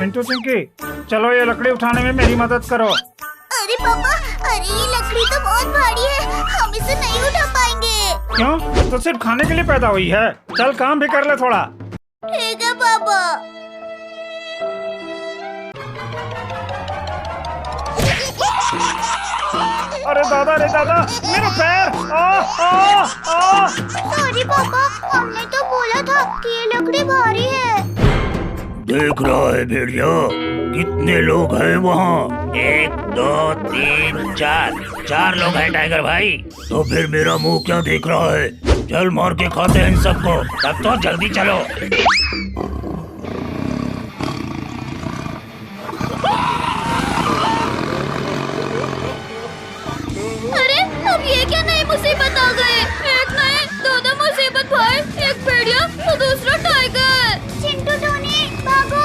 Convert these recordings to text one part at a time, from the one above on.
चिंटू चिंकी, चलो ये लकड़ी उठाने में मेरी मदद करो। अरे पापा, अरे ये लकड़ी तो बहुत भारी है, हम इसे नहीं उठा पाएंगे। क्यों? तो सिर्फ खाने के लिए पैदा हुई है। चल काम भी कर ले थोड़ा। ठीक है पापा। अरे दादा, रे दादा, मेरा पैर! सॉरी पापा, हमने तो बोला था कि ये लकड़ी भारी है। देख रहा है भेड़िया, कितने लोग हैं वहाँ? 1 2 3 4 लोग हैं टाइगर भाई। तो फिर मेरा मुंह क्या देख रहा है? चल मार के खाते हैं इन सबको। तब तो जल्दी चलो। अरे अब ये क्या नई मुसीबत आ गए? एक नहीं, 2 मुसीबत भाई, एक भेड़िया तो दूसरा टाइगर। चिंटू टोनी भागो।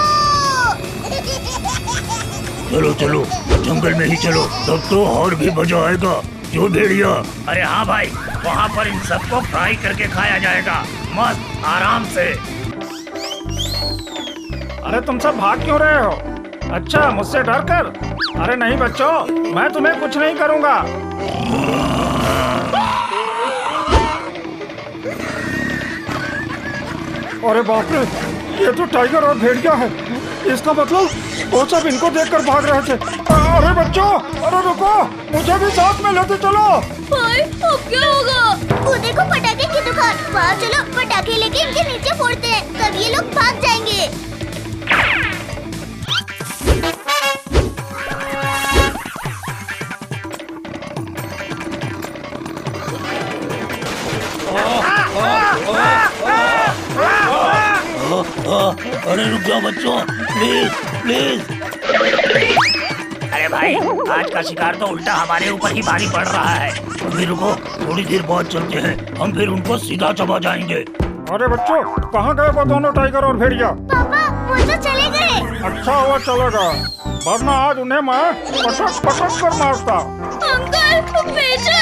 चलो चलो, जंगल में ही चलो, तब तो और भी मजा आएगा। जो भेड़िया? अरे हाँ भाई, वहाँ पर इन सबको फ्राई करके खाया जाएगा, मस्त आराम से। अरे तुम सब भाग क्यों रहे हो? अच्छा, मुझसे डर कर? अरे नहीं बच्चों, मैं तुम्हें कुछ नहीं करूँगा। अरे बाप रे, ये तो टाइगर और भेड़िया है। इसका मतलब वो सब इनको देखकर भाग रहे थे। अरे बच्चों, अरे रुको, मुझे भी साथ में लेते चलो। भाई अब क्या होगा? वो देखो पटाखे की दुकान, वहाँ चलो पटाखे लेके इनके नीचे फोड़ते हैं, तब ये लोग भाग जाएंगे। अरे रुक जाओ बच्चों, प्लीज प्लीज। अरे भाई, आज का शिकार तो उल्टा हमारे ऊपर ही भारी पड़ रहा है। अभी रुको, थोड़ी देर बाद चलते हैं, हम फिर उनको सीधा चबा जाएंगे। अरे बच्चों, कहाँ गए वो दोनों टाइगर और भेड़िया? पापा वो तो चले गए। अच्छा हुआ चलेगा, वरना आज उन्हें मैं पटक पटक कर मारता। अंकल पीछे।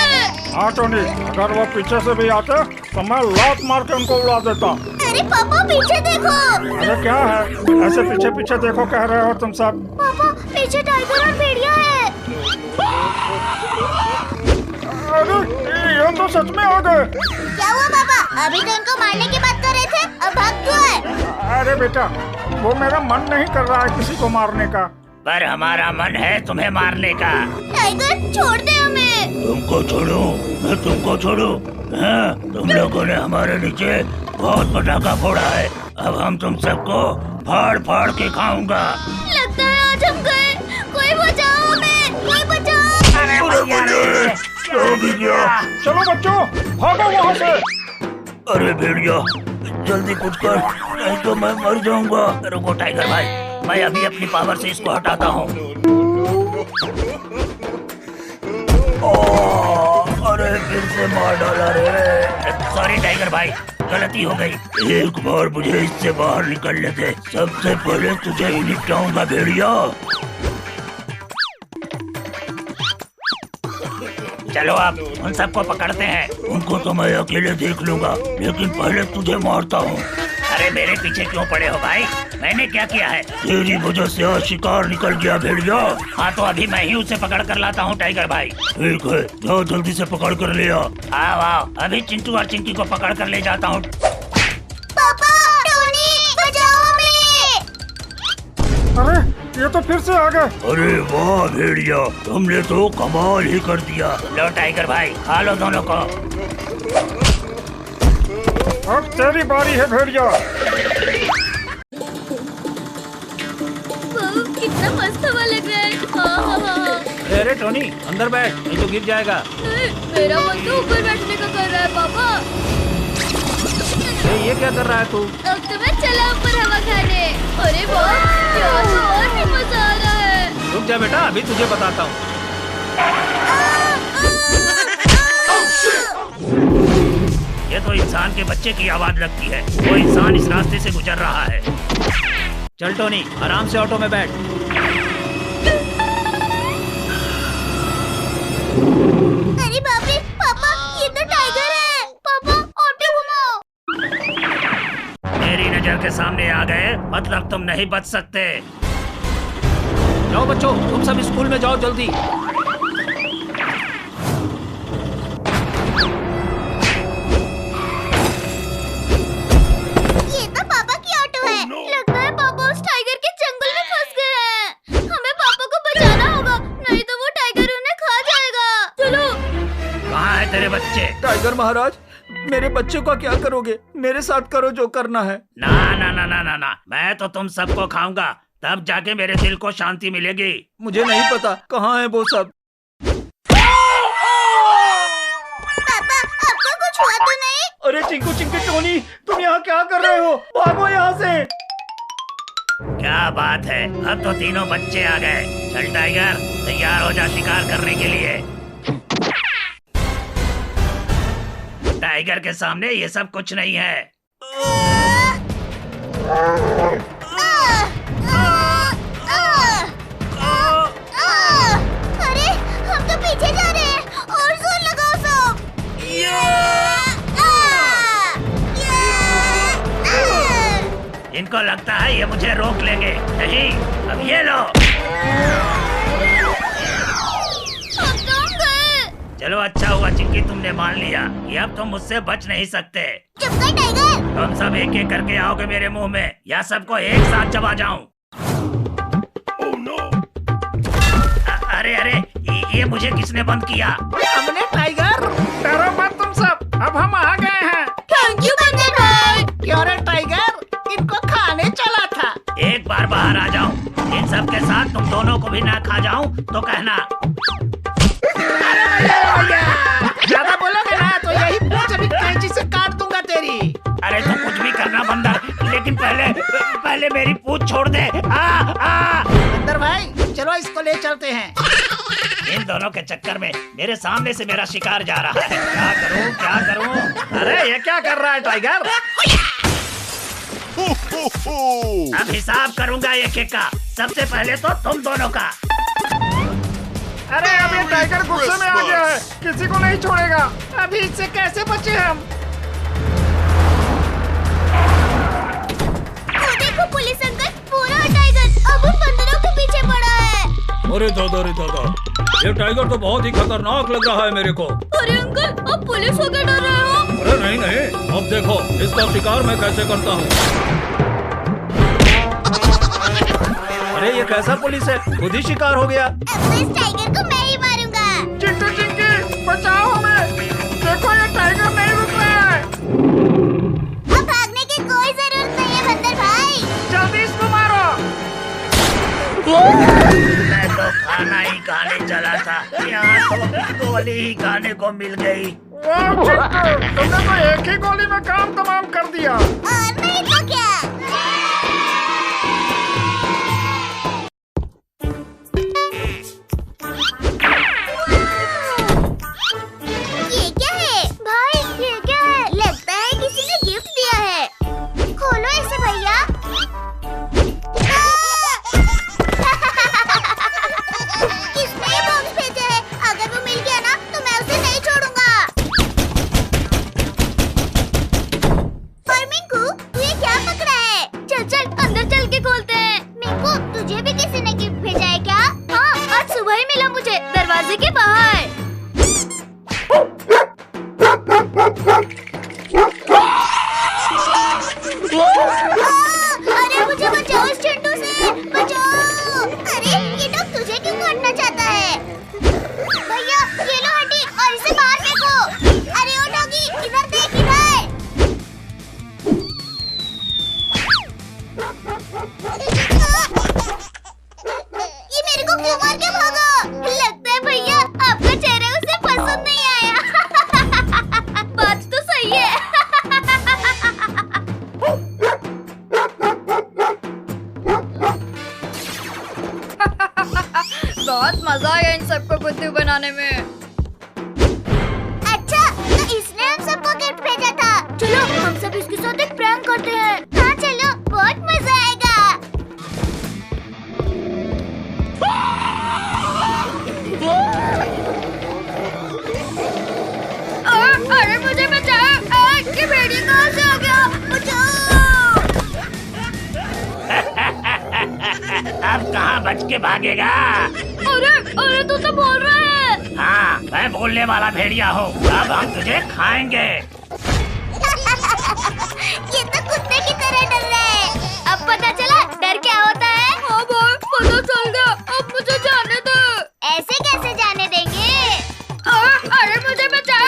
हाँ टोनी, अगर वो पीछे से भी आते तो मैं लात मार के उनको उड़ा देता। अरे पापा पीछे देखो। अरे क्या है, ऐसे पीछे पीछे देखो कह रहे हो तुम सब? पापा पीछे टाइगर और भेड़िया है। अरे ये तो सच में आ गए। क्या हुआ पापा? अभी तो इनको मारने की बात कर रहे थे, अब भाग क्यों है? अरे बेटा, वो मेरा मन नहीं कर रहा है किसी को मारने का। पर हमारा मन है तुम्हें मारने का। टाइगर छोड़ दे हमें। तुमको छोड़ूं? मैं तुमको छोड़ूं? हाँ, तुम लोगों ने हमारे नीचे बहुत पटाखा फोड़ा है, अब हम तुम सबको फाड़ फाड़ के खाऊंगा। लगता है आज हम गए। कोई बचाओ हमें, कोई बचाओ। अरे चलो बच्चों, भागो वहाँ से। अरे भेड़िया, जल्दी कुछ कर, नहीं तो मैं मर जाऊंगा। रुको टाइगर भाई, मैं अभी अपनी पावर से इसको हटाता हूँ। अरे फिर से मार डाला रे। सॉरी टाइगर भाई, गलती हो गई। एक बार मुझे इससे बाहर निकलने दे, सबसे पहले तुझे ही निपटाऊंगा भेड़िया। चलो अब उन सबको पकड़ते हैं। उनको तो मैं अकेले देख लूंगा, लेकिन पहले तुझे मारता हूँ। अरे मेरे पीछे क्यों पड़े हो भाई? मैंने क्या किया है? तेरी वजह से आज शिकार निकल गया भेड़िया। हाँ तो अभी मैं ही उसे पकड़ कर लाता हूँ टाइगर भाई। ठीक है, जाओ जल्दी से पकड़ कर ले आओ। आओ आओ, अभी चिंटू और चिंकी को पकड़ कर ले जाता हूँ। पापा टोनी बचाओ हमें। अरे ये तो फिर से आ गए। अरे वाह भेड़िया, तुमने तो कमाल ही कर दिया। लो टाइगर भाई, खा लो दोनों को। अब तेरी बारी है भेड़िया। कितना मस्त हवा लग रहा है। अरे टोनी, अंदर बैठ, नहीं तो गिर जाएगा। मेरा मन तो ऊपर बैठने का कर रहा है पापा। ये क्या कर रहा है तू? अब तो मैं चला ऊपर हवा खाने। अरे वाह, क्या तो और भी मजा आ रहा है। रुक जा बेटा, अभी तुझे बताता हूँ। ये तो इंसान के बच्चे की आवाज लगती है। वो इंसान इस रास्ते से गुजर रहा है। चल टोनी, आराम से ऑटो में बैठ। अरे बाप रे पापा, ये तो टाइगर है। पापा ऑटो घुमाओ। मेरी नजर के सामने आ गए, मतलब तुम नहीं बच सकते। जाओ बच्चों, तुम सब स्कूल में जाओ जल्दी। ये तो पापा की ऑटो है। लगता है पापा उस टाइगर के जंगल में फंस गए हैं। हमें पापा को बचाना होगा, नहीं तो वो टाइगर उन्हें खा जाएगा। चलो। कहाँ है तेरे बच्चे? टाइगर महाराज, मेरे बच्चे का क्या करोगे? मेरे साथ करो जो करना है। ना ना ना ना ना ना, मैं तो तुम सबको खाऊंगा, तब जाके मेरे दिल को शांति मिलेगी। मुझे नहीं पता कहाँ है वो सब। पापा, आपको कुछ हुआ तो नहीं? अरे चिंकू चिंकी टोनी, तुम यहाँ क्या कर रहे हो? भागो यहाँ से। क्या बात है, अब तो तीनों बच्चे आ गए। चल टाइगर, तैयार हो जा शिकार करने के लिए। टाइगर के सामने ये सब कुछ नहीं है। अरे, हम तो पीछे जा रहे हैं। और जोर लगाओ सब। इनको लगता है ये मुझे रोक लेंगे। नहीं, अब ये लो। चलो अच्छा हुआ चिंकी, तुमने मान लिया। ये अब तुम मुझसे बच नहीं सकते। चुप कर टाइगर। तुम सब एक एक करके आओगे मेरे मुंह में, या सबको एक साथ चबा जाऊं? अरे अरे, ये मुझे किसने बंद किया? हमने टाइगर। डरो मत तुम सब, अब हम आ गए हैं। थैंक यू बंदर भाई। क्यों रे टाइगर, इनको खाने चला था। एक बार बाहर आ जाऊं, इन सब के साथ तुम दोनों को भी ना खा जाऊं तो कहना। ज्यादा बोलोगे ना तो यही पूंछ अभी कैंची से काट दूंगा तेरी। अरे तू कुछ भी करना बंदर, लेकिन पहले मेरी पूंछ छोड़ दे। बंदर भाई, चलो इसको ले चलते हैं। इन दोनों के चक्कर में मेरे सामने से मेरा शिकार जा रहा है। क्या करूं क्या करूं? अरे ये क्या कर रहा है टाइगर? अब हिसाब करूंगा एक एक का। सबसे पहले तो तुम दोनों का। अरे अब ये टाइगर गुस्से में आ गया है, किसी को नहीं छोड़ेगा। अभी इससे कैसे बचे हम? देखो पुलिस अंकल, पूरा टाइगर अब उन बंदरों के पीछे पड़ा है। अरे दादा, ये टाइगर तो बहुत ही खतरनाक लग रहा है मेरे को। अरे अंकल, अब पुलिस होकर डर रहे हो? अरे नहीं, अब देखो इसका शिकार मैं कैसे करता हूँ। अरे ये कैसा पुलिस है, खुद ही शिकार हो गया। अब तो इस टाइगर को मैं ही मारूंगा। चिंटू चिंकी, बचाओ हमें। देखो ये टाइगर नहीं रुक रहा है। अब भागने की कोई जरूरत नहीं है बंदर भाई। जल्दी इसको मारो। मैं तो खाना ही खाने चला था, यहाँ तो गोली ही खाने को मिल गई। वाह चिंटू, तुमने तो एक ही गोली में काम तमाम कर दिया। और नहीं तो क्या। ये क्या है भाई? ये क्या है? लगता है किसी ने गिफ्ट दिया है। खोलो इसे भैया। किसने ये बॉक्स भेजा है? अगर वो मिल गया ना तो मैं उसे नहीं छोड़ूंगा। और मिंकू, तू ये क्या पकड़ा है? चल अंदर चल के खोलते हैं। मिंकू, तुझे भी किसी ने गिफ्ट भेजा है क्या? हाँ, आज सुबह ही मिला मुझे, दरवाजे के बाहर। अरे मुझे बचाओ इस चिंटू से, बचाओ। अरे ये डॉग तुझे क्यों काटना चाहता है? भैया ये लो हड्डी और इसे बाहर फेंको। अरे ओ डॉगी, इधर देख इधर। ये मेरे को क्यों मार के भागा? लगता है भैया आपका चेहरा उसे पसंद नहीं आया। बात तो सही है। बहुत मजा आया इन सबको बुद्धू बनाने में। अच्छा, तो इसने हम सबको गिफ्ट भेजा था। चलो हम सब इसके साथ एक प्रैंक करते हैं। हाँ चलो, बहुत मजा आएगा। अरे मुझे बचाओ। ये भेड़िया कहाँ से आ गया? बचाओ। अब कहाँ बच के भागेगा। अरे अरे तू तो बोल रहा है। हाँ, मैं बोलने वाला भेड़िया हूँ। अब हम तुझे खाएंगे। ये तो कुत्ते की तरह डर रहा है। अब पता चला डर क्या होता है। हाँ भाई, पता चल गया। अब मुझे जाने दो। ऐसे कैसे जाने देंगे? अरे मुझे बचाओ।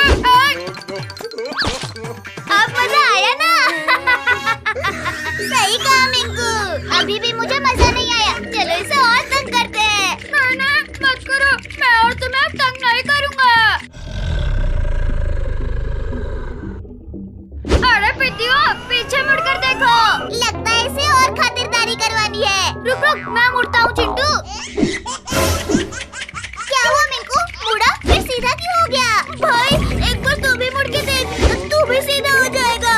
अब मजा आया ना? सही कहा मिंकू। अभी भी मुझे मजा नहीं आया। चलो इसे और तंग करते हैं। नहीं मत करो। मैं और तुम्हें तंग नहीं करूँगा। अरे पिटियो, पीछे मुड़कर देखो। लगता है इसे और खातिरदारी करवानी है। रुक रुक, मैं मुड़ता हूँ चिंटू। क्या हुआ मिंकू? मुड़ा फिर सीधा क्यों हो गया? भाई एक बार तू भी मुड़ के देख, तू भी सीधा हो जाएगा।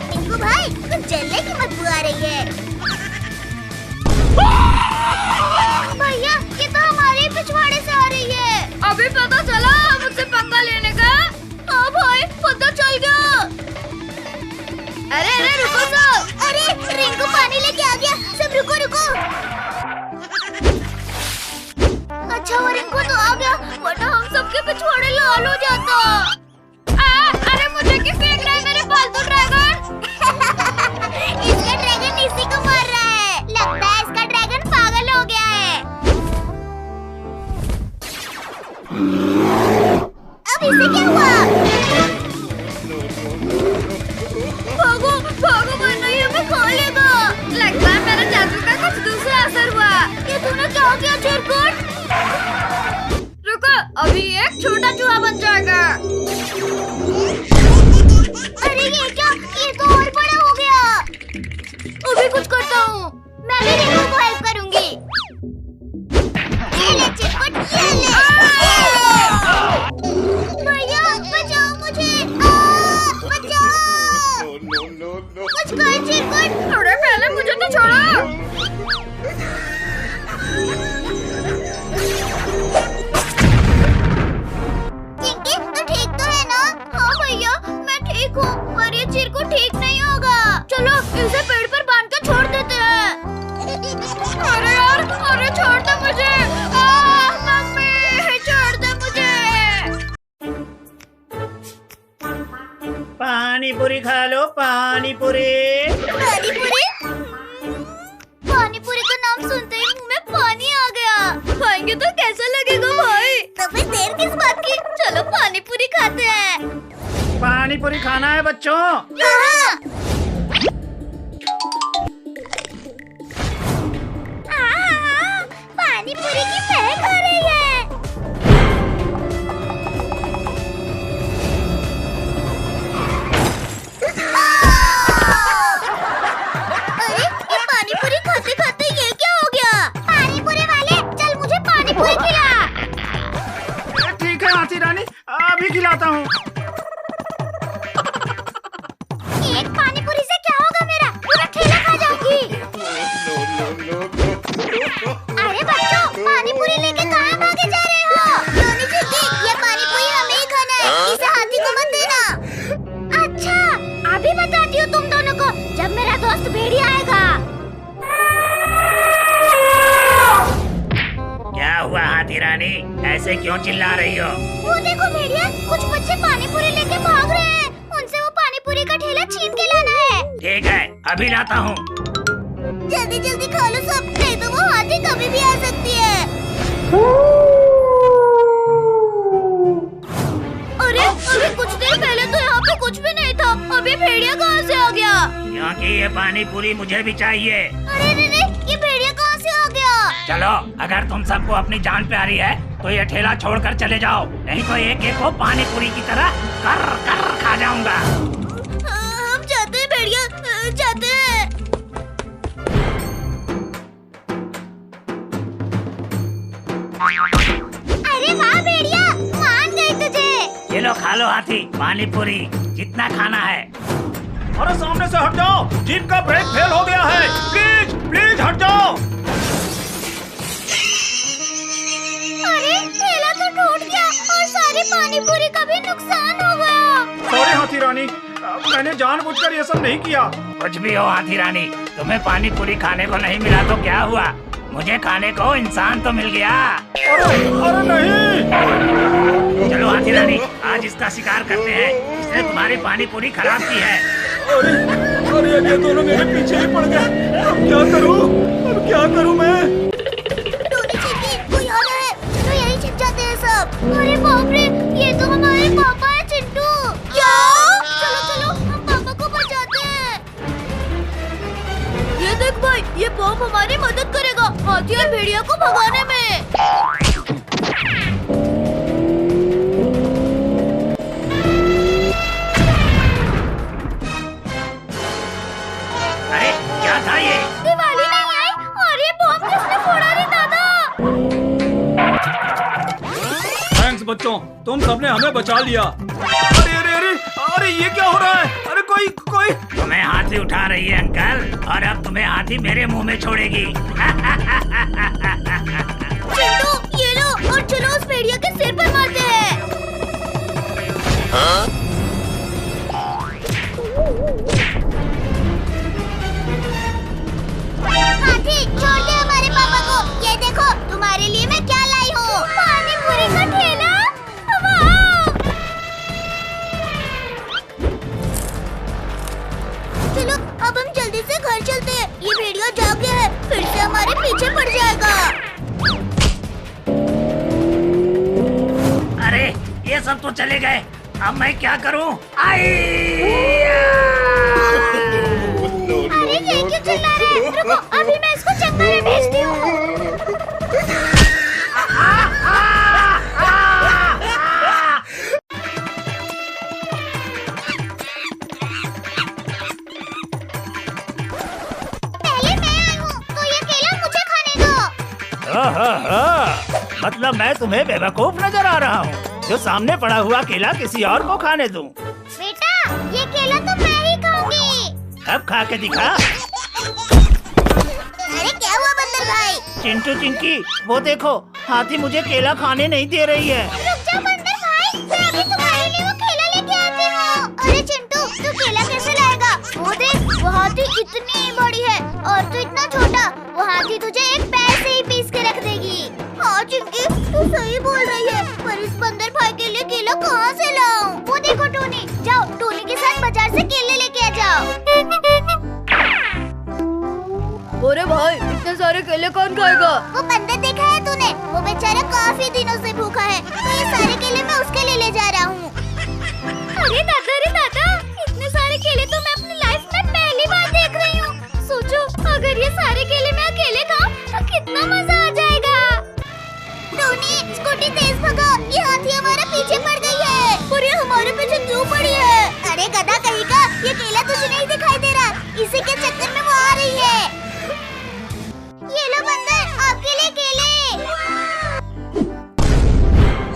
मिंकू भाई, कुछ जलने की बदबू आ रही है। भैया, ये तो हमारे ही पिछवाड़े से आ रही है। अभी पता चला मुझसे पंगा लेने का? हाँ भाई, पता चल गया। अरे रुको सब। अरे रिंकू पानी लेके आ गया। सब रुको। अच्छा वो रिंकू तो आ गया, वरना हम सबके पिछवाड़े लाल हो जाता। अरे मुझे क्यों फेंक रहा है मेरे पालतू ड्रैगन? इसका ड्रैगन इसी को मार रहा है। लगता है इसका ड्रैगन पागल हो गया है। अब इसे क्या हुआ? भागो वरना ये हमें खा लेगा। लगता है मेरे जादू का कुछ दूसरा असर हुआ। ये तूने क्या किया चिरकुट? रुको, अभी एक छोटा चूहा बन जाएगा। अरे ये क्या? ये तो और बड़ा हो गया। अभी कुछ करता हूँ। मैं भी रिंकू को हेल्प करूंगी। ये ले चिरकुट, ये ले। भैया बचाओ मुझे। बचाओ। कुछ कर चिरकुट। अरे पहले मुझे तो छोड़ो। चिंकी, तू ठीक तो है ना? हाँ भैया, मैं ठीक हूँ, पर ये चिरकुट ठीक नहीं होगा। चलो इसे पेड़ पर बांध के छोड़ देते हैं। अरे यार, अरे छोड़ दो मुझे। मम्मी, छोड़ दो मुझे। पानी पूरी खा लो, पानी पूरी। पानी पूरी का नाम सुनते ही मुंह में पानी आ गया। खाएंगे तो कैसा लगेगा भाई? तो फिर देर किस बात की? चलो पानी पूरी खाते हैं। पानी पूरी खाना है बच्चों। हाँ। पानी पूरी की महक आ रही है। अरे ये पानी पूरी खाते खाते ये क्या हो गया? पानी पूरी वाले, चल मुझे पानी पूरी खिला। ठीक है हाथी रानी, अभी खिलाता हूँ। एक पानी पूरी से क्या होगा मेरा? पूरा ठेला खा जाऊंगी। अरे बच्चों, पानी पूरी लेके कहाँ भागे जा रहे हो? रोनी चिट्टी, ये पानी पूरी हमें ही खाना है। इसे हाथी को मत देना। अच्छा, अभी बताती हूँ तुम दोनों को, जब मेरा दोस्त भेड़िया आएगा। क्या हुआ हाथी रानी? ऐसे क्यों चिल्ला रही हो? वो देखो भेड़िया, कुछ बच्चे पानी पूरी लेके भाग रहे हैं। उनसे वो पानी पूरी का ठेला छीन के लाना है। ठीक है, अभी लाता हूँ। जल्दी जल्दी खा लो सब, नहीं तो वो हाथी कभी भी आ सकती है। अरे अभी कुछ देर पहले तो यहाँ पे कुछ भी नहीं था। अभी भेड़िया कहाँ से आ गया? क्योंकि ये पानी पूरी मुझे भी चाहिए। अरे ये भेड़िया कहाँ से आ गया? चलो, अगर तुम सबको अपनी जान प्यारी है तो ये ठेला छोड़कर चले जाओ, नहीं तो एक एक को पानी पूरी की तरह कर कर खा जाऊंगा। हम जाते हैं भेड़िया, जाते हैं। अरे वाह भेड़िया, मान गई तुझे। ये लो खा लो हाथी, पानी पूरी जितना खाना है। अरे सामने से हट जाओ, जीप का ब्रेक फेल हो गया है। प्लीज प्लीज हट जाओ। हमारी पानी पूरी का भी नुकसान हो गया। सॉरी हाथी रानी, मैंने जानबूझकर ये सब नहीं किया। कुछ भी हो हाथी रानी, तुम्हें पानी पूरी खाने को नहीं मिला तो क्या हुआ? मुझे खाने को इंसान तो मिल गया। अरे नहीं। चलो हाथी रानी, आज इसका शिकार करते हैं। इसने तुम्हारी पानी पूरी खराब की है। अरे अब ये दोनों मेरे पीछे ही पड़ गए। अब क्या करूं मैं? टोनी चिंकी, कोई आ रहा है। चलो यहीं छिप जाते हैं सब। अरे बाप रे, ये तो हमारे पापा है चिंटू। क्या? चलो हम पापा को बचाते हैं। ये देख भाई, ये बम हमारी मदद करेगा हाथी और भेड़िया को भगाने में। अरे क्या था ये? दिवाली नहीं आई और ये बम किसने फोड़ा रे दादा? थैंक्स बच्चों, तुम सबने हमें बचा लिया। अरे ये क्या हो रहा है? अरे कोई तुम्हें हाथी उठा रही है अंकल, और अब तुम्हें हाथी मेरे मुंह में छोड़ेगी। चिंटू, ये लो और चलो उस भेड़िया के सिर पर मारते हैं। हाथी, छोड़ दे हमारे पापा को। ये देखो, तुम्हारे लिए मैं क्या लाई हूँ। पानी पूरी का ठेला। वाह! चलो अब हम जल्दी से घर चलते हैं। ये भेड़िया जाग गया है, फिर से हमारे पीछे पड़ जाएगा। अरे ये सब तो चले गए, अब मैं क्या करूं? अरे ये क्यों चिल्ला रहे हैं? रुको, अभी मैं इसको जंगल में भेजती हूँ। पहले मैं आई हूँ, तो ये केला मुझे खाने दो। मतलब मैं तुम्हें बेवकूफ नजर आ रहा हूँ जो सामने पड़ा हुआ केला किसी और को खाने दूं। बेटा, ये केला तो मैं ही खाऊंगी। अब खा के दिखा। अरे क्या हुआ बंदर भाई? चिंटू चिंकी, वो देखो, हाथी मुझे केला खाने नहीं दे रही है। रुक जा बंदर भाई, मैं अभी तुम्हारे लिए वो केला लेके आती हूँ। अरे चिंटू, तू केला कैसे लाएगा? वो देख, वो हाथी इतनी बड़ी है और तू इतना छोटा। वो हाथी तुझे एक पैर से ही पीस के रख देगी। हाँ चिंकी, तू सही बोल रही है, पर इस बंदर भाई के लिए केला कहाँ से लाऊं? वो देखो टोनी, जाओ टोनी के साथ बाजार से केले लेके आ जाओ। अरे भाई, इतने सारे केले कौन खाएगा? वो बंदर देखा है तूने? वो बेचारा काफी दिनों से भूखा है, तो ये सारे केले मैं उसके लिए ले जा रहा हूँ। अरे दादा, इतने सारे केले तो मैं अपनी लाइफ में पहली बार देख रही हूँ। सोचो, अगर ये सारे केले मैं अकेले खाऊं तो कितना मजा आ जाएगा। टोनी, स्कूटी तेज भगाओ, ये हाथी हमारे पीछे पड़ गई है। और ये हमारे पीछे क्यों पड़ी है? अरे गधा कहीं का, ये केला तुझे नहीं दिखाई दे रहा? इसी के चक्कर में वो आ रही है। ये लो बंदर, आपके लिए केले।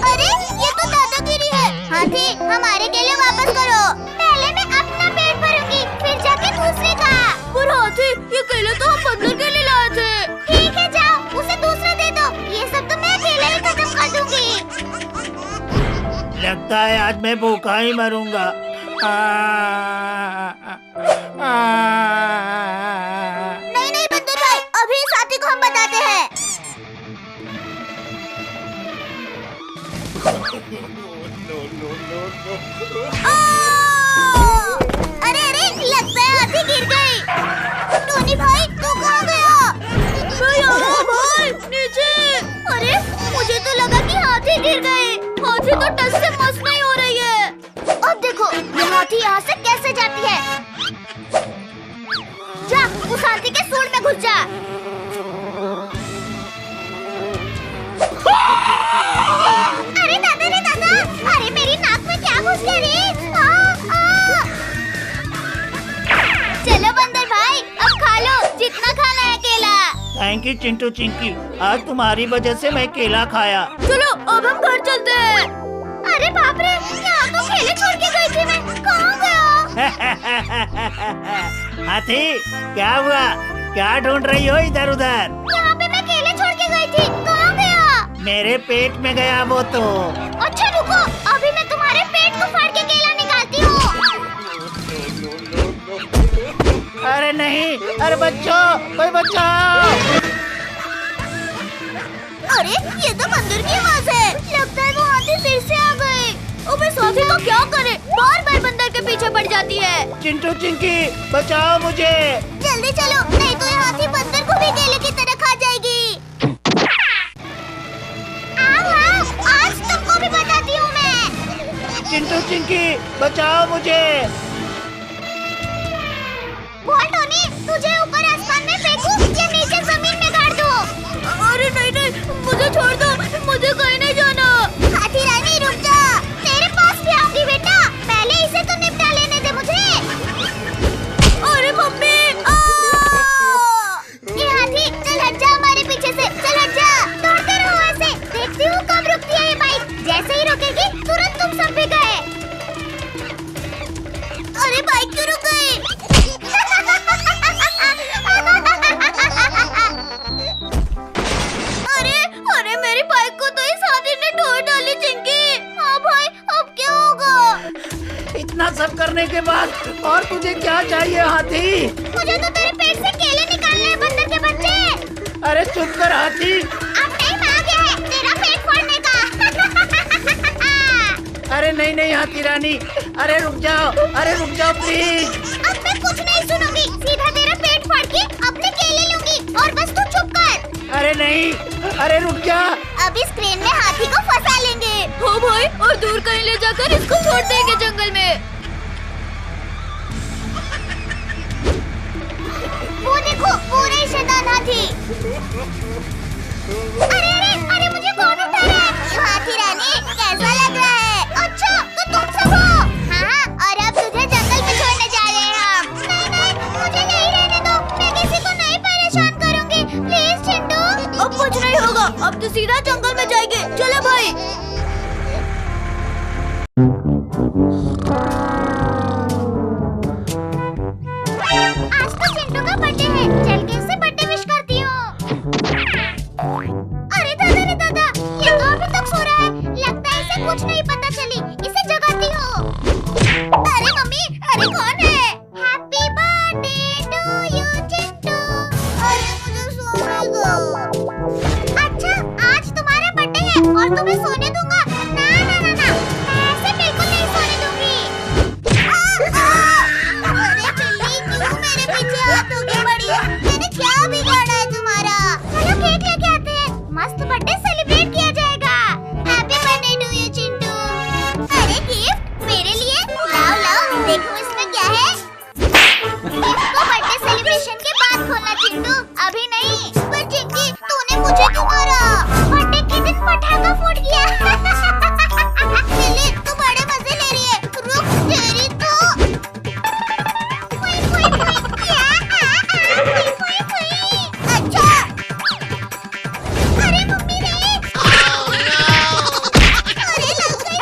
अरे ये तो दादागिरी है। हाथी, हमारे केले वापस करो। पहले मैं अपना पेट भरूंगी, फिर जाके दूसरे का। पर हाथी, ये केले तो हम बंदर के लिए लाए थे। ठीक है, जाओ उसे दूसरा दे दो। ये सब तो मैं अकेले ही खत्म कर दूंगी। लगता है आज मैं भूखा ही मरूंगा। नहीं बंदर भाई, अभी इस हाथी को हम बताते हैं। अरे लगता है हाथी गिर गई। टोनी भाई, तू कहाँ गया? मैं यहाँ भाई, नीचे। अरे मुझे तो लगा कि हाथी गिर गए। हाथी तो टस से मस नहीं हो रही है। अब देखो, ये हाथी यहाँ से कैसे जाती है। जा, उस हाथी के सूंड में घुस जा। अरे दादा, अरे मेरी नाक में क्या घुस गया रे? चलो बंदर भाई, अब खा लो जितना खाना है केला। थैंक यू चिंटू चिंकी, आज तुम्हारी वजह से मैं केला खाया। चलो अब हम घर चलते हैं। अरे बाप रे, यहाँ तो केले छोड़ के गई थी मैं, कहाँ गया? हाथी, क्या हुआ? क्या ढूंढ रही हो इधर उधर? यहाँ पे मैं केले छोड़ के गई थी, कहाँ गया? मेरे पेट में गया वो तो। अच्छा रुको, अरे नहीं, अरे बच्चों, कोई बचाओ। अरे ये तो बंदर की आवाज है। लगता है वो हाथी फिर से आ गए। अबे साथी तो क्या करे, बार बार बंदर के पीछे पड़ जाती है। चिंटू चिंकी बचाओ मुझे। जल्दी चलो, नहीं तो ये हाथी बंदर को भी केले की तरह खा जाएगी। आओ आओ, आज तुमको भी बताती हूँ मैं। चिंटू चिंकी बचाओ मुझे। बोल टोनी, तुझे ऊपर आसमान में फेंकूं या नीचे जमीन में गाड़ दूं? अरे नहीं नहीं, मुझे छोड़ दो, मुझे कहीं नहीं जाना। हाथी रानी रुक जा, तेरे पास भी आऊंगी बेटा। पहले इसे तो निपटा लेने दे मुझे। अरे मम्मी, ये हाथी, चल हट जा हमारे पीछे से, चल हट जा। दौड़ते रहो ऐसे, देखती हूँ कब रुकती है ये बाइक। जैसे ही रुकेगी तुरंत तुम सब भी गए। अरे बाइक क्यों रुक गई? अरे अरे मेरी बाइक को तो इस हाथी ने तोड़ डाली चिंकी। हाँ भाई, अब क्या होगा? इतना सब करने के बाद और तुझे क्या चाहिए हाथी? मुझे तो तेरे पेट से केले निकालने हैं बंदर के बच्चे। अरे चुप कर हाथी। अब टाइम आ गया है तेरा पेट फोड़ने का। अरे नहीं नहीं हाथी रानी, अरे रुक जाओ, अरे रुक जाओ प्लीज। अब मैं कुछ नहीं सुनूंगी, सीधा तेरा पेट फाड़ के अपने केले लूंगी और बस तू चुप कर। अरे नहीं, अरे रुक जा। अब इस क्रेन में हाथी को फंसा लेंगे। हो भाई, और दूर कहीं ले जाकर इसको छोड़ देंगे जंगल में। वो देखो, पूरे शैतान हाथी। अरे अरे अरे, मुझे कौन उठा रहा है? हाथी रानी, कैसा लग रहा है? अच्छा, तो तुम सब हो? हाँ, और अब तुझे जंगल में छोड़ने जा रहे हैं हम। नहीं नहीं, मुझे यहीं रहने दो, मैं किसी को नहीं परेशान करूंगी। प्लीज चिंटू। अब कुछ नहीं होगा, अब तो सीधा जंगल में जाएंगे। चलो भाई। आज तो चिंटू का बर्थडे है, चल के इसे बर्थडे विश करती हूँ। अरे दादा रे दादा, ये तो अभी तक सो रहा है। लगता है इसे कुछ नहीं पता चली, इसे जगाती हूँ। अरे मम्मी, अरे कौन है? Happy birthday to you Chintu. अरे मुझे सोने दो। अच्छा, आज तुम्हारा बर्थडे है और तुम्हें सोने दूंगा? ना ना ना ना, मैं ऐसे बिल्कुल नहीं सोने दूंगी। अरे बिल्ली, क्यों मेरे पीछे हाथ होके पड़ी है? मैंने क्या बिगाड़ा है तुम्हारा? चलो केक लेके आते हैं, मस्त बर्थडे सेलिब्रेट किया जाएगा। Happy birthday to you Chintu. अरे गिफ्ट मेरे लिए? लाओ लाओ, देखो इसमें क्या है। गिफ्ट को बर्थडे सेलिब्रेशन के बाद खोलना चिंटू, अभी नहीं। पर चिंकी, तूने मुझे क्यों मारा? बर्थडे के दिन पटाखा फूट गया। बिल्ली, तू बड़े मजे ले रही है, रुक तेरी तो। अच्छा, अरे मम्मी रे। अरे लग गई।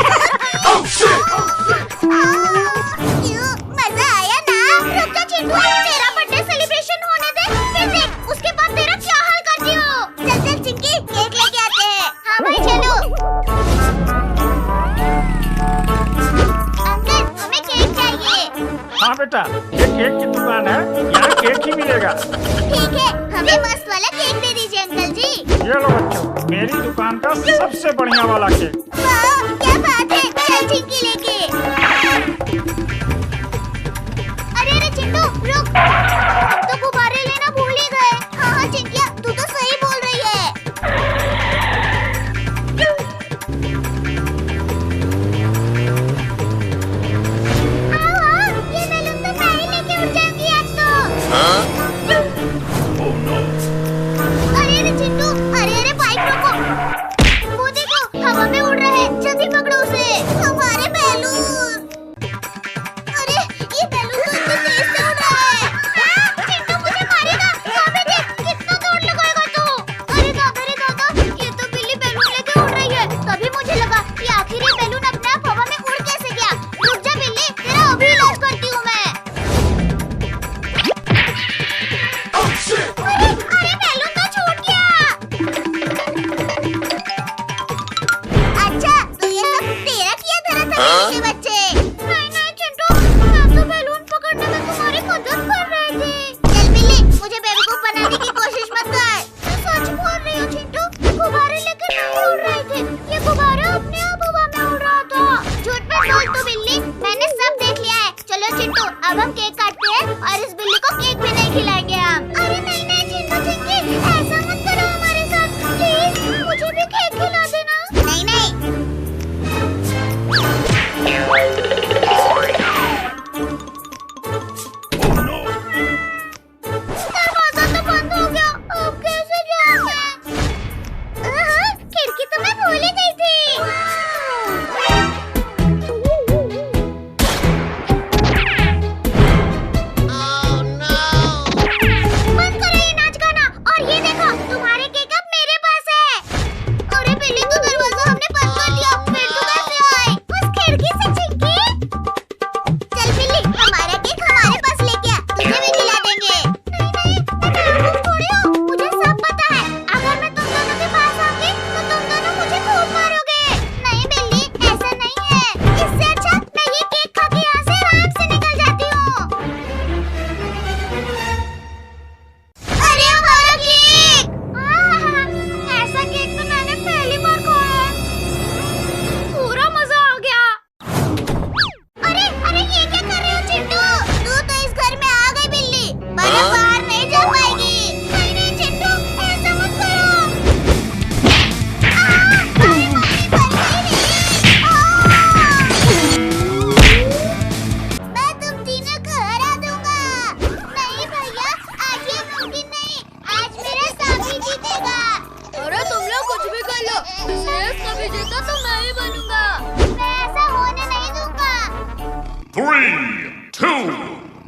क्यों, मजा आया ना? रुक जा चिंटू, तेरा बर्थडे सेलिब्रेशन होने दे, फिर देख उसके बाद तेरा क्या हाल करती हो। चल चल चिंकी, केक लेके आते हैं। हाँ भाई चलो। अंकल, हमें केक चाहिए। हाँ बेटा, ये केक की दुकान है, यहाँ केक ही मिलेगा। ठीक है, हमें मस्त वाला केक दे दीजिए अंकल जी। ये लो बच्चों, मेरी दुकान का सबसे बढ़िया वाला केक। वाह, क्या बात है, चल चिंकी लेके। अरे अरे चिंटू, रुक, हम तो गुब्बारे लेना भूल ही गए। हाँ हाँ चिंकिया, तू तो सही बोल रही है। आओ आओ, ये बैलून तो मैं ही लेके उड़ जाऊंगी आज तो। अरे अरे चिंटू, अरे अरे बाइक रोको। वो देखो, हवा में उड़ रहा है, जल्दी पकड़ो उसे। हमारे पैर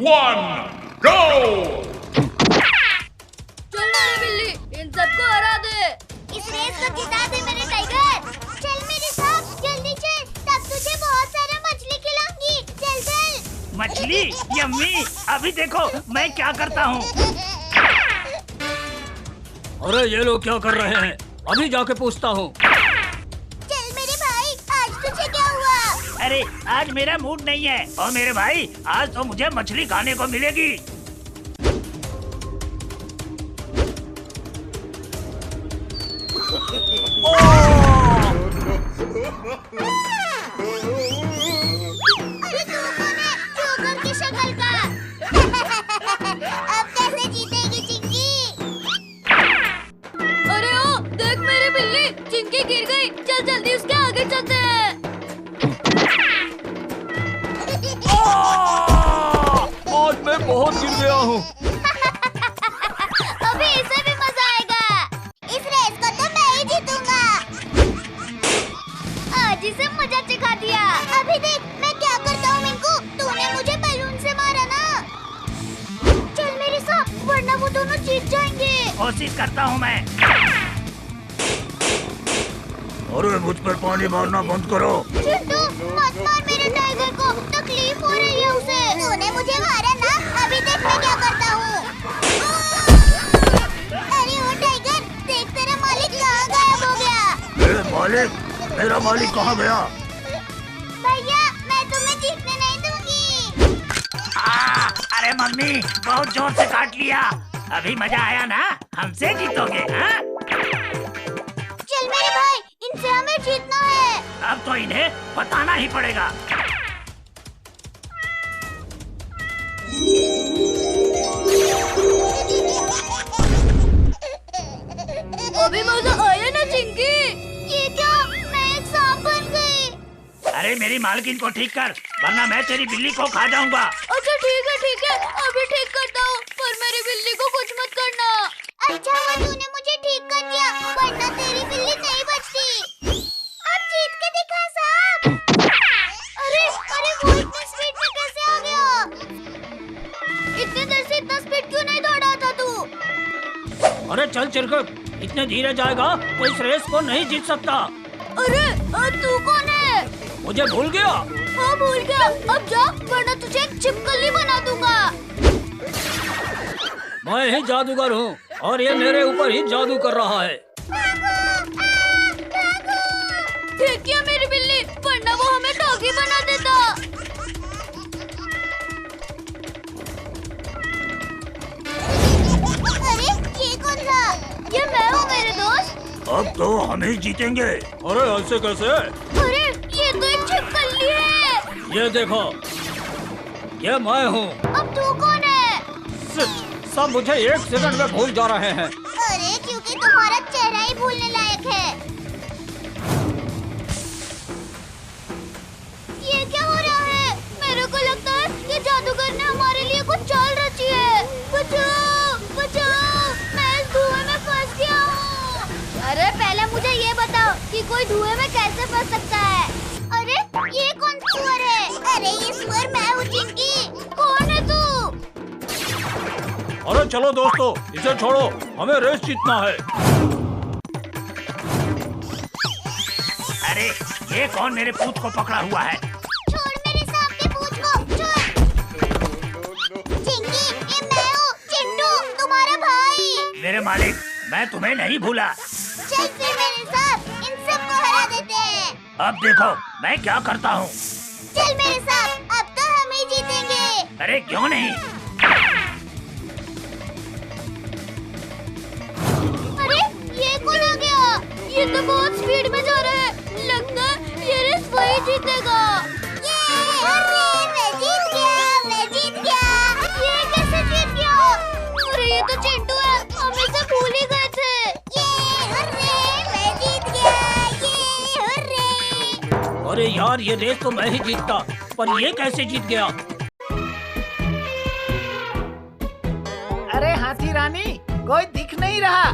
go! चल मेरी बिल्ली, इन सबको हरा दे। इस रेस को जिता दे मेरे टाइगर। चल मेरे साथ, जल्दी चल, तब तुझे बहुत सारा मछली खिलाऊंगी। चल चल। मछली यम्मी, अभी देखो मैं क्या करता हूँ। अरे ये लोग क्या कर रहे हैं? अभी जाके पूछता हूँ। चल मेरे भाई, आज तुझे क्या हुआ? अरे आज मेरा मूड नहीं है और मेरे भाई आज तो मुझे मछली खाने को मिलेगी। अरे तू कौन है? जोकर की शक्ल का। अब कैसे जीतेगी चिंकी? अरे ओ, देख मेरी बिल्ली, चिंकी गिर गई। चल जल्दी उसके आगे चलते हैं। आज मैं बहुत गिर गया हूँ। अभी इसे भी मजा आएगा। इस रेस को तो मैं ही जीतूंगा। आज इसे मजा चखा दिया। अभी देख मैं क्या करता हूँ मिंकू। तूने मुझे बैलून से मारा ना। चल मेरे साथ, वरना वो दोनों जीत जाएंगे। कोशिश करता हूँ मैं। अरे मुझ पर पानी मारना बंद करो। चिंटू मत मार मेरे टाइगर को, तकलीफ हो रही है उसे। तूने मुझे मारा ना, अभी देख मैं क्या करता हूँ। अरे ओ टाइगर, देख तेरा मालिक कहाँ गायब हो गया। मेरा मालिक कहाँ गया? भैया मैं तुम्हें जीतने नहीं दूंगी। अरे मम्मी बहुत जोर से काट लिया। अभी मजा आया ना? हमसे जीतोगे हाँ? चल मेरे भाई, इनसे हमें जीतना है। अब तो इन्हें बताना ही पड़ेगा। अभी मजा आया ना चिंकी? ये क्या, मैं एक सांप बन गई। अरे मेरी मालकिन को ठीक कर, वरना मैं तेरी बिल्ली को खा जाऊंगा। अच्छा ठीक है, अभी ठीक करता हूँ, पर मेरी बिल्ली को कुछ मत करना। अच्छा हुआ तूने मुझे ठीक कर दिया, वरना तेरी बिल्ली नहीं बचती। अब जीत के दिखा सांप। अरे वो इतनी स्पीड में कैसे आ गया? इतनी देर से इतना स्पीड क्यों नहीं दौड़ा था तू? अरे चल चिरकुट, इतने धीरे जाएगा तो इस रेस को नहीं जीत सकता। अरे तू कौन है? मुझे भूल गया? हाँ भूल गया। अब जा, वरना तुझे एक छिपकली बना दूंगा। मैं ही जादूगर हूँ और ये मेरे ऊपर ही जादू कर रहा है। ठीक किया मेरी बिल्ली, वरना वो हमें डॉगी बना देता। अरे ये कौन था? ये मैं हूँ मेरे दोस्त। अब तो हम ही जीतेंगे। अरे ऐसे कैसे? अरे ये तो एक छिपकली है। ये देखो, ये मैं हूँ। अब तू कौन है? सब मुझे एक सेकंड में भूल जा रहे हैं। अरे क्योंकि तुम्हारा चेहरा ही भूलने लायक है। ये क्या हो रहा है? मेरे को लगता है कि जादूगर ने हमारे लिए कुछ चाल रची है। बचाओ बचाओ, मैं इस धुएं में फंस गया हूँ। अरे पहले मुझे ये बताओ कि कोई धुएं में कैसे फंस सकता है? अरे ये कौन सुअर है? अरे ये सुअर मैं हूँ चिंकी। कौन है तू? अरे चलो दोस्तों, इसे छोड़ो, हमें रेस जीतना है। अरे ये कौन मेरे पूत को पकड़ा हुआ है? छोड़ मेरे सांप के पूंछ को, छोड़। चिंकी, ये मैं हूँ, चिंटू, तुम्हारा भाई। मेरे मालिक, मैं तुम्हें नहीं भूला। चल फिर मेरे साथ, इन सबको हरा देते हैं। अब देखो मैं क्या करता हूँ। चल मेरे साथ, अब तो हम ही जीतेंगे। अरे क्यों नहीं? अरे ये कौन आ गया? ये तो बहुत स्पीड में जा रहा है। लगता है ये रेस वही जीतेगा। अरे मैं जीत गया। ये कैसे जीत गया? अरे ये तो चिंटू है, हम इसे भूल ही गए थे। मैं जीत गया। अरे यार, ये रेस तो मैं ही जीतता, पर ये कैसे जीत गया? अरे हाथी रानी, कोई दिख नहीं रहा।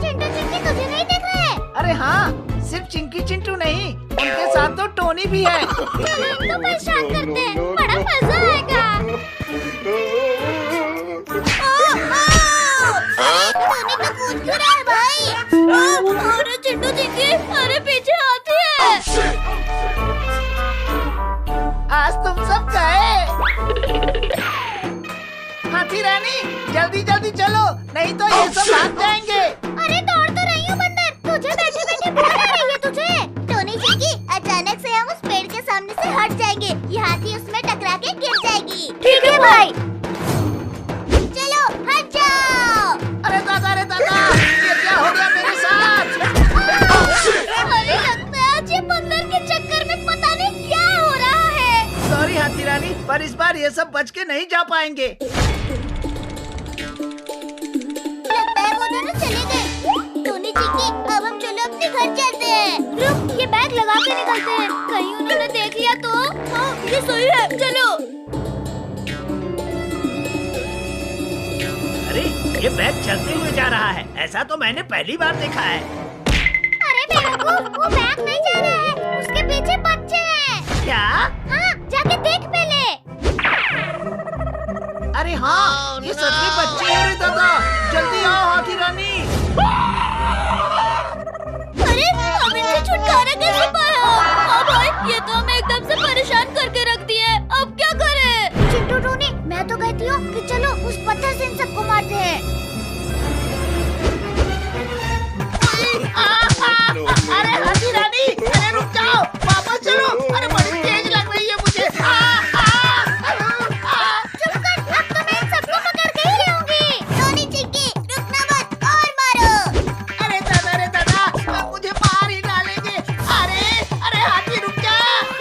चिंटू चिंकी तुझे नहीं देख रहे? अरे हाँ, सिर्फ चिंकी चिंटू नहीं, उनके साथ तो टोनी भी है। चलो इनको परेशान करते हैं, बड़ा मजा आएगा। टोनी तो कूद क्यों रहा है भाई? अरे चिंटू चिंकी, अरे पीछे हाथी है। आज तुम सब गए। हाथी रानी जल्दी जल्दी चलो, नहीं तो ये सब भाग जाएंगे। अरे दौड़ तो रही हूँ बंदर, तुझे बैठे बैठे भूख आ रही है तुझे। टोनी चिंकी, अचानक से हम उस पेड़ के सामने से हट जाएंगे, ये हाथी उसमें टकरा के गिर जाएगी। ठीक है भाई। चलो हट जाओ। अरे दादा, ये क्या हो गया मेरे साथ? अरे लगता है आज ये बंदर के चक्कर में पता नहीं क्या हो रहा है। सॉरी हाथी रानी, पर इस बार ये सब बच के नहीं जा पाएंगे। लगता है वो दोनों चले गए। टोनी चिंकी, अब हम चलो अपने घर चलते हैं। रुक, ये बैग लगा के निकलते हैं, कहीं उन्होंने देख लिया तो। हाँ, ये सही है, चलो। अरे ये बैग चलते हुए जा रहा है, ऐसा तो मैंने पहली बार देखा है। अरे बेवकूफ, वो बैग नहीं जा रहा है, उसके पीछे बच्चे हैं। क्या? हाँ, जाके देख पहले। अरे हाँ, ये सच में बच्चे हैं रे दादा, जल्दी आओ हाथी रानी। अरे हम इनसे छुटकारा कैसे पाया? हाँ भाई, ये तो हमें एकदम से परेशान करके रख दिए, अब क्या करें? चिंटू टोनी, मैं तो कहती हूँ कि चलो उस पत्थर से इन सबको मारते हैं। अरे हाथी रानी, अरे रुक जाओ, वापस चलो। अरे बड़ी तेज लग रही है मुझे। चुप कर, अब तो मैं इन सबको पकड़ के ही लाऊंगी। टोनी चिंकी, रुकना मत और मारो। अरे दादा, मुझे मार ही डालेंगे। अरे हाथी रुक जा।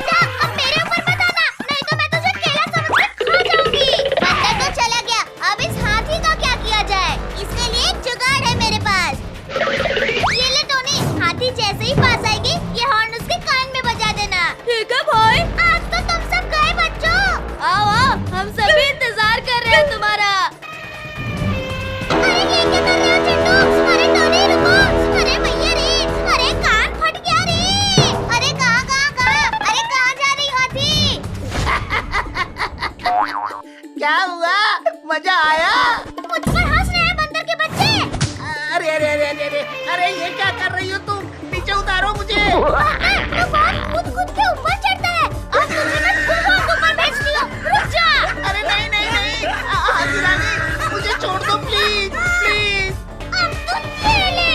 जा, अब मेरे ऊपर मत आना, नहीं तो मैं तुझे केला समझ कर खा जाऊंगी। बंदर तो चला गया, अब इस हाथी का क्या किया जाए? इसके लिए एक जुगाड़ है मेरे पास। ये ले टोनी, हाथी जैसे ही पास आएगी, ये हॉर्न उसके कान में बजा देना। ठीक है भाई। आज तो तुम सब गए बच्चों। आओ आओ, हम सभी इंतजार कर रहे हैं तुम्हारा। अरे ये क्या कर रहे हो चिंटू? अरे टोनी रुको। अरे भैया रे, अरे कान फट गया रे। अरे कहाँ? अरे कहाँ जा रही हाथी? क्या हुआ, मजा आया? मुझ पर हंस रहे हैं बंदर के बच्चे। अरे ये क्या कर रही हो तुम? नीचे उतारो मुझे। तो बहुत कूद के ऊपर चढ़ता है। अब तुझे मैं खुद ऊपर भेज रही हूँ, रुक जा। अरे नहीं, हाथी रानी मुझे छोड़ दो प्लीज। अब तुम ले ले।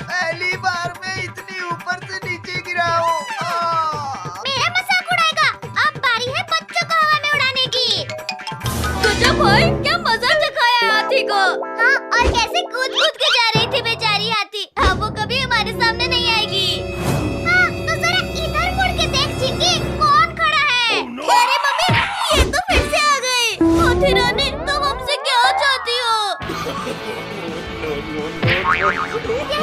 पहली बार मैं इतनी ऊपर से नीचे गिरा हूँ। मेरा मजाक उड़ाएगा, अब बारी है बच्चों को हवा में उड़ाने की। गजब भाई, क्या मजा चखाया है हाथी को। हाँ, और कैसे कूद के जा रही थी बेचारी हाथी। अब वो कभी हमारे सामने नहीं आएगी। हाँ, तो जरा इधर मुड़ के देख चिंकी, कौन खड़ा है? अरे मम्मी, ये तो फिर से आ गई। हाथी रानी, तुम हमसे क्या चाहती हो? ये